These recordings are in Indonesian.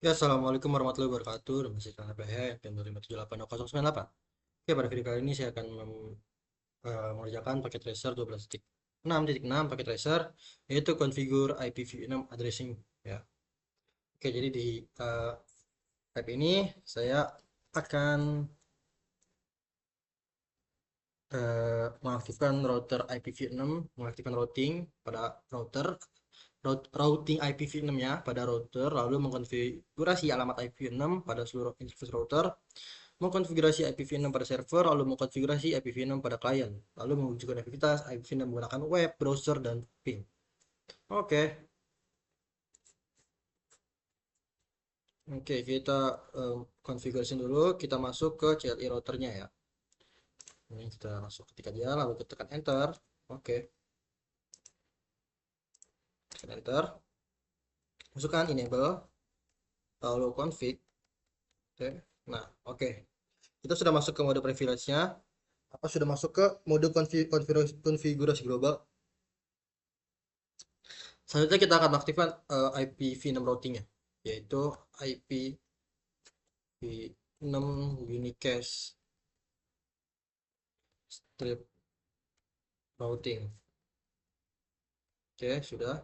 Ya, assalamualaikum warahmatullahi wabarakatuh. Nama saya Kang APH, PIN 2578098. Oke, pada video kali ini saya akan mengerjakan paket tracer 12.6.6 paket tracer, yaitu configure IPv6 addressing. Ya, oke, jadi di tab ini saya akan mengaktifkan router IPv6, mengaktifkan routing pada router, routing IPv6 ya pada router, lalu mengkonfigurasi alamat IPv6 pada seluruh interface router, mengkonfigurasi IPv6 pada server, lalu mengkonfigurasi IPv6 pada klien, lalu mewujudkan aktivitas IPv6 menggunakan web, browser, dan ping. Oke, oke, kita konfigurasi dulu. Kita masuk ke CLI routernya ya. Ini kita masuk ketik aja, lalu kita tekan enter. Oke, tekan enter. Masukkan enable, lalu config. Oke. Nah, oke. Kita sudah masuk ke mode privilege-nya. Apa sudah masuk ke mode konfigurasi global? Selanjutnya kita akan aktifkan IPv6 routingnya, yaitu IPv6 unicast strip routing. Oke, sudah.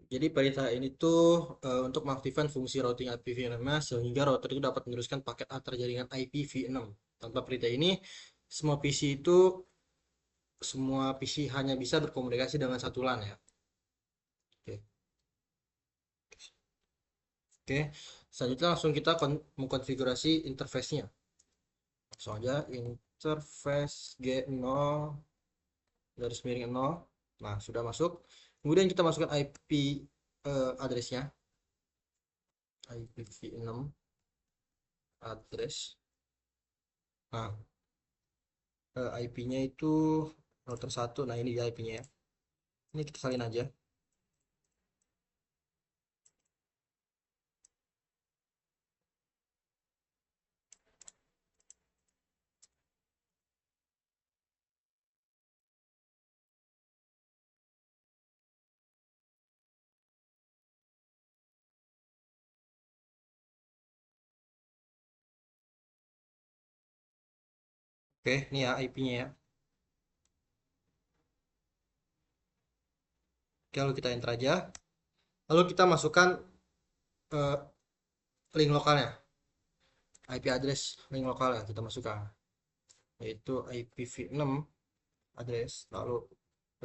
Jadi perintah ini tuh untuk mengaktifkan fungsi routing IPv6 sehingga router itu dapat meneruskan paket antar jaringan IPv6. Tanpa perintah ini, semua PC itu semua PC hanya bisa berkomunikasi dengan satu LAN ya. Oke. Oke. Selanjutnya langsung kita mengkonfigurasi interface-nya. Langsung aja interface G0 garis miring 0. Nah, sudah masuk. Kemudian kita masukkan IP address-nya. IPv6 address. Nah, IP-nya itu router 1. Nah, ini dia IP-nya ya. Ini kita salin aja. Oke, ini ya IP-nya ya. Oke, lalu kita enter aja. Lalu kita masukkan eh, link lokalnya. IP address link lokal ya kita masukkan, yaitu IPv6 address. Lalu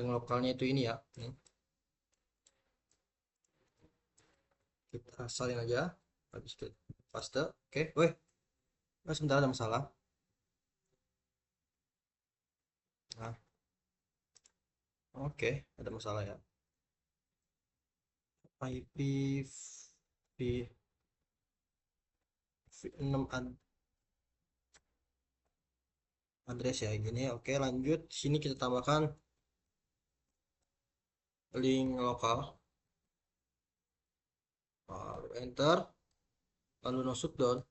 link lokalnya itu ini ya. Kita salin aja. Habis itu paste. Oke, weh. Nah, sebentar ada masalah. Nah, oke, ada masalah ya. IPv6 address ya gini. Oke, lanjut. Sini kita tambahkan link lokal. Lalu enter. Lalu no shutdown.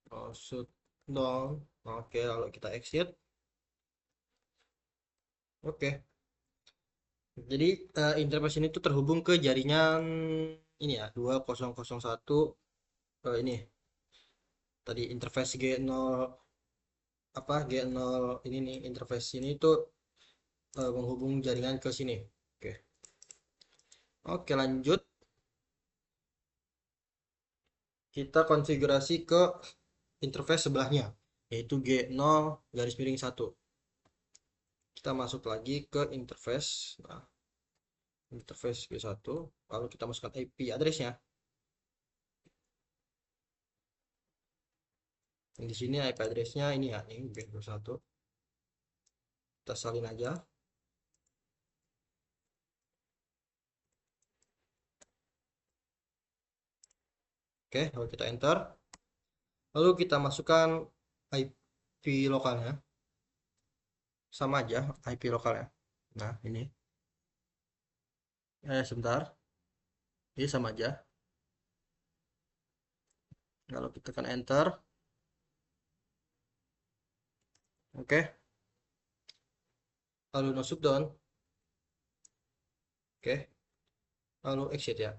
No shutdown. Oke, lalu kita exit. Oke. Jadi interface ini tuh terhubung ke jaringan ini ya 2001 ini tadi interface G0 apa G0 ini nih interface ini tuh menghubung jaringan ke sini. Oke. Oke, lanjut kita konfigurasi ke interface sebelahnya yaitu G0 garis miring 1. Kita masuk lagi ke interface. Nah, interface G1 lalu kita masukkan IP addressnya. Di sini IP addressnya ini ya, ini G21. Kita salin aja. Oke, lalu kita enter. Lalu kita masukkan IP lokalnya. Sama aja IP lokalnya. Nah, ini. Sebentar. Ini sama aja. Lalu kita tekan enter. Oke. Lalu no shutdown. Oke. lalu exit ya.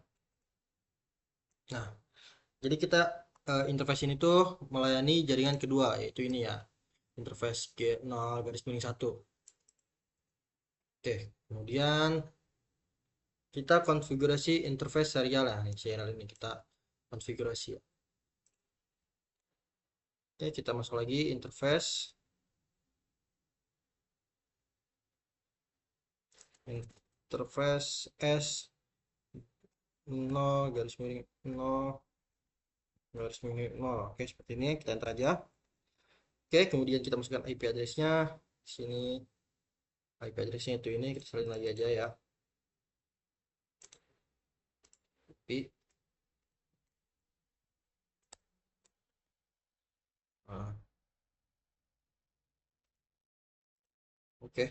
Nah, jadi kita interface ini tuh melayani jaringan kedua, yaitu ini ya, interface G0 garis miring 1. Oke, kemudian kita konfigurasi interface serial ya, nih serial ini kita konfigurasi. Oke, kita masuk lagi interface, S 0 garis miring 0 garis miring 0. Oke, seperti ini kita enter aja. Oke, kemudian kita masukkan IP address-nya di sini. IP address-nya itu ini, kita salin lagi aja ya. IP. Nah, oke.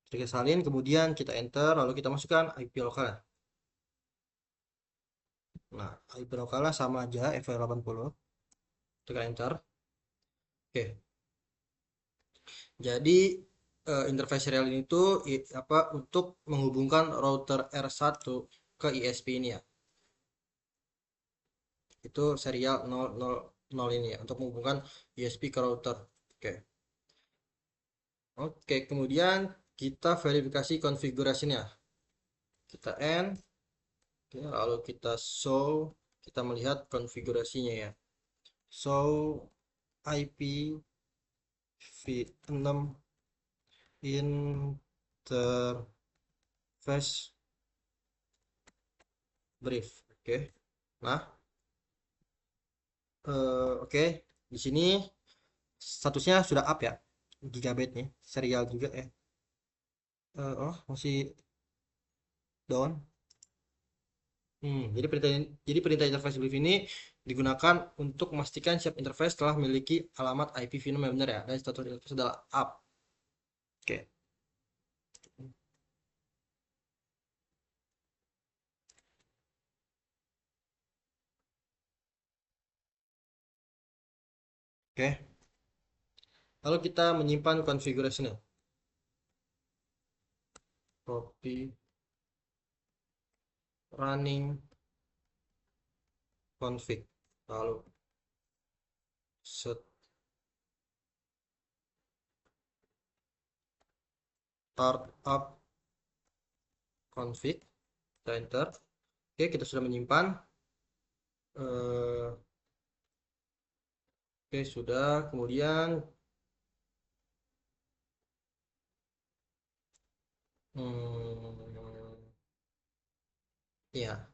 Kita salin, kemudian kita enter, lalu kita masukkan IP lokal. Nah, IP lokalnya sama aja, FL80. Tekan enter. Oke. Jadi interface serial ini tuh apa untuk menghubungkan router R1 ke ISP ini ya. Itu serial 000 ini ya untuk menghubungkan ISP ke router. Oke. Oke, kemudian kita verifikasi konfigurasinya. Kita end, oke, lalu kita show, kita melihat konfigurasinya ya. Show IP v6 interface brief. Oke. Nah, oke. Di sini statusnya sudah up ya. Gigabyte nih, serial juga ya. Oh, masih down. Jadi perintah interface brief ini digunakan untuk memastikan siap interface telah memiliki alamat IPv6 yang benar ya, dan status interface adalah up. Oke. Oke. Lalu kita menyimpan konfigurasinya. Copy running config. Lalu startup config. Kita enter. Oke, kita sudah menyimpan. Oke, sudah. Kemudian ya,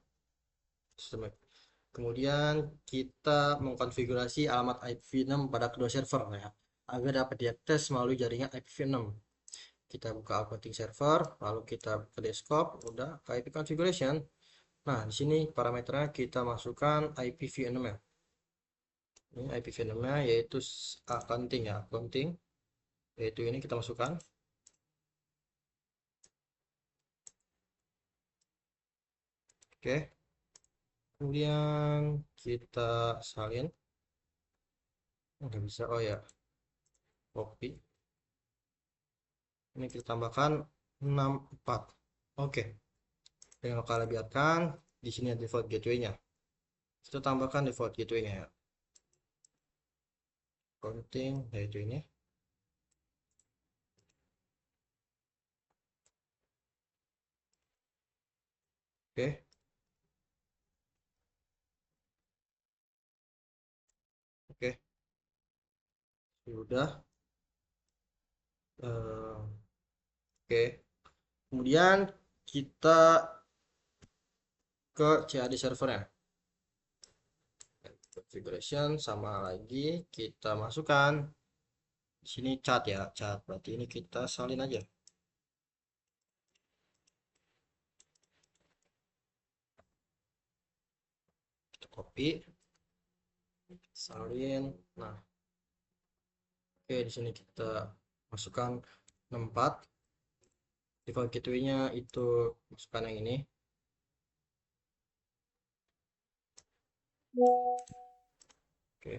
kemudian kita mengkonfigurasi alamat IPv6 pada kedua server ya, agar dapat diakses melalui jaringan IPv6. Kita buka accounting server, lalu kita buka desktop, udah ke IP configuration. Nah, di sini parameternya kita masukkan IPv6 ya. Ini IPv6-nya yaitu accounting ya, accounting. Yaitu ini kita masukkan. Oke. Kemudian kita salin. Nggak bisa, oh ya. Copy. Ini kita tambahkan 64. Oke. Yang lokal biarkan. Di sini ada default gateway-nya. Kita tambahkan default gateway-nya ya. Accounting, yaitu ini. Oke. Oke. Sudah. Oke. Kemudian kita ke CAD servernya. Configuration sama lagi kita masukkan di sini cat ya, cat. Berarti ini kita salin aja. Kita copy, salin. Nah, oke, di sini kita masukkan 64. Default gateway-nya itu masukkan yang ini. Oke.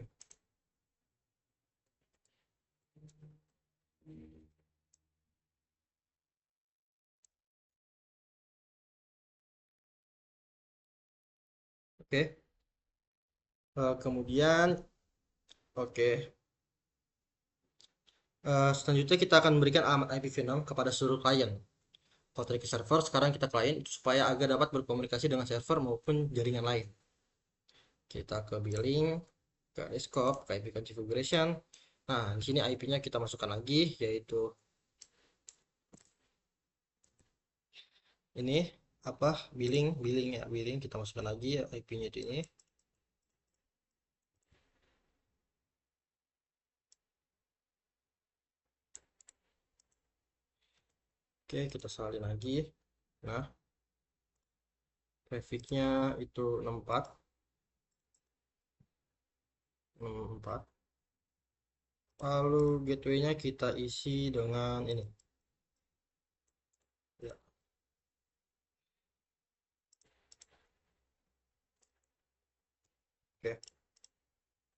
Oke. Kemudian oke. Selanjutnya kita akan memberikan alamat IPv6 kepada seluruh klien. Kalau tadi ke server, sekarang kita klien supaya agar dapat berkomunikasi dengan server maupun jaringan lain. Kita ke billing, ke scope, ke IP configuration. Nah, di sini IP-nya kita masukkan lagi, yaitu ini apa billing ya, billing kita masukkan lagi ya, IP-nya itu ini. Oke, kita salin lagi. Nah, trafficnya itu 64 64. Lalu gateway-nya kita isi dengan ini ya. Oke,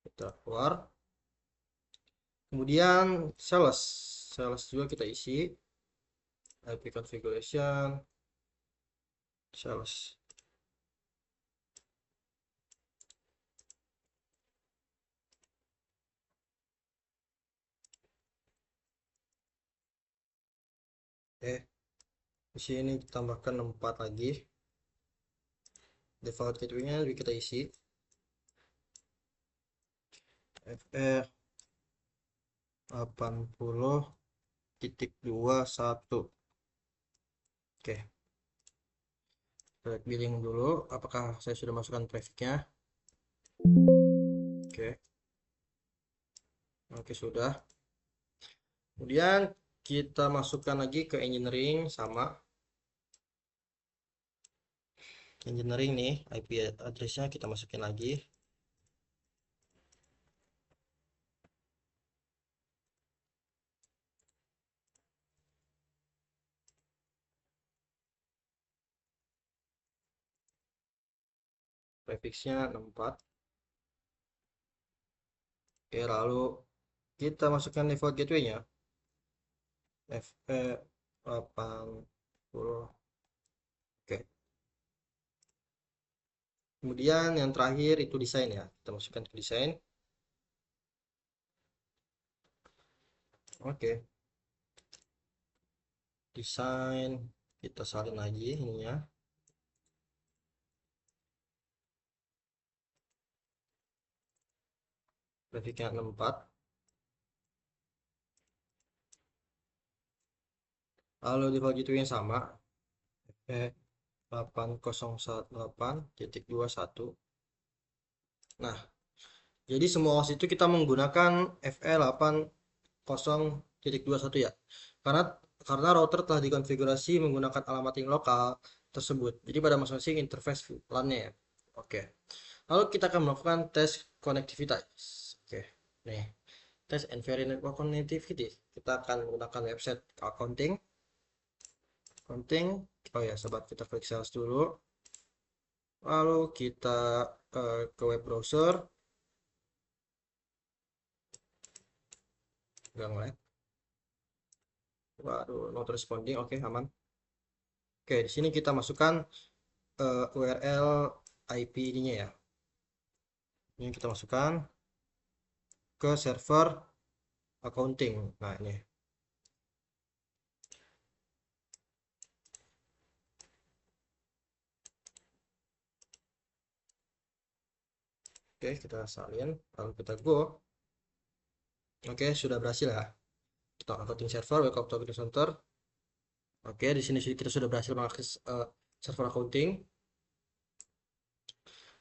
kita keluar. Kemudian sales juga kita isi IP configuration sales. Oke, di sini tambahkan 64 lagi. Default gateway-nya kita isi FR 80.21. Oke, kita billing dulu apakah saya sudah masukkan trafficnya. Oke, oke sudah. Kemudian kita masukkan lagi ke engineering, sama engineering nih, IP address-nya kita masukin lagi. Prefixnya 64. Oke, lalu kita masukkan default gateway-nya FE 80. Oke, kemudian yang terakhir itu desain ya, kita masukkan ke desain. Oke, desain kita salin lagi ininya. Grafiknya 64. Lalu default gateway yang sama FE 8018.21. Nah, jadi semua OS itu kita menggunakan FE 80.21 ya. Karena router telah dikonfigurasi menggunakan alamat yang lokal tersebut. Jadi pada masing-masing interface LAN-nya ya. Oke. Lalu kita akan melakukan tes konektivitas. Oke. Nih, tes NVRE Network Connectivity. Kita akan menggunakan website accounting. Oh ya, sobat, kita klik sales dulu. Lalu kita ke web browser. Nggak nge-lag. Waduh, not responding. Oke, aman. Oke, di sini kita masukkan URL IP ininya ya. Ini kita masukkan ke server accounting. Nah, ini. Oke, kita salin, lalu kita go. Oke, sudah berhasil ya. Kita accounting server, welcome to accounting center. Oke, di sini kita sudah berhasil mengakses server accounting.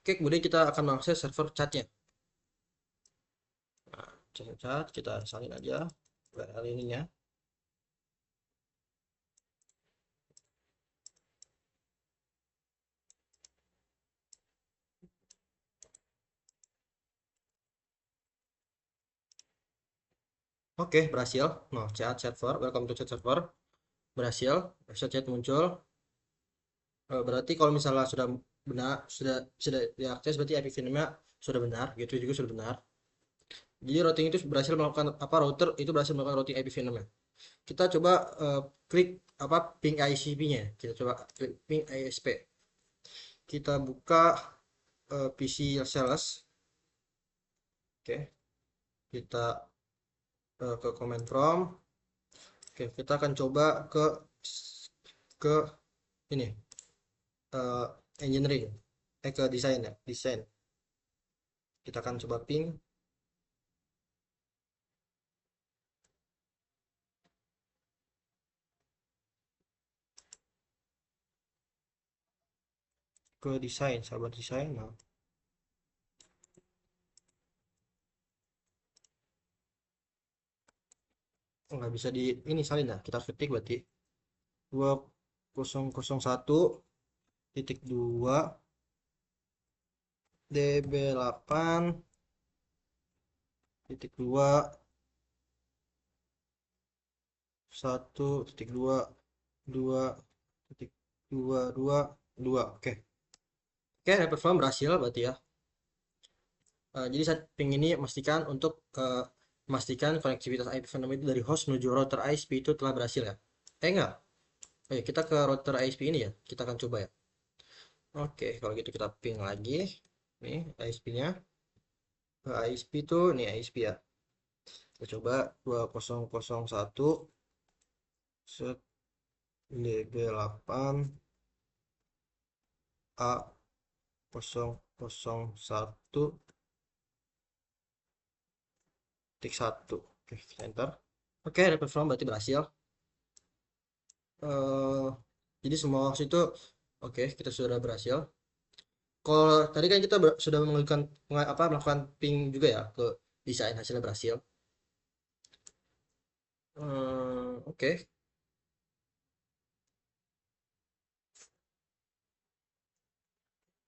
Oke, kemudian kita akan mengakses server chatnya. Nah, chat kita salin aja URL ininya. Oke, berhasil. Nah, chat server, welcome to chat server. Berhasil, chat muncul. Berarti kalau misalnya sudah benar, sudah diakses, berarti IPv6-nya sudah benar, gitu juga sudah benar. Jadi routing itu berhasil melakukan apa, router itu berhasil melakukan routing IPv6-nya. Kita coba klik apa ping ICP-nya. Kita coba klik ping ISP. Kita buka PC sales. Oke, kita ke command prompt. Oke, kita akan coba ke ini eh, engineering, ke desain ya, desain. Kita akan coba ping ke desain, sahabat desain. Nah, nggak bisa di ini salin ya. Kita harus ketik berarti 2001.2 db8.2 1.2 2.222. Oke. Oke, perform berhasil berarti ya. Jadi saat ping ini memastikan konektivitas IP6 itu dari host menuju router ISP itu telah berhasil ya. Enggak. Oh ya, kita ke router ISP ini ya. Kita akan coba ya. Oke, kalau gitu kita ping lagi. Nih ISP-nya. ISP itu nih ISP ya. Kita coba 2001 set db8 A001 titik 1. Oke, kita enter. Oke, perform berarti berhasil. eh jadi semua host itu oke, kita sudah berhasil. Kalau tadi kan kita sudah melakukan ping juga ya ke desain hasilnya berhasil. Oke.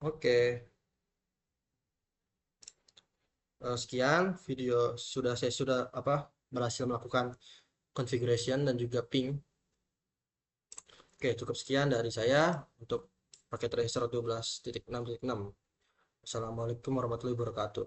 Oke. Sekian video saya sudah berhasil melakukan configuration dan juga ping. Oke, cukup sekian dari saya untuk paket tracer 12.6.6. Assalamualaikum warahmatullahi wabarakatuh.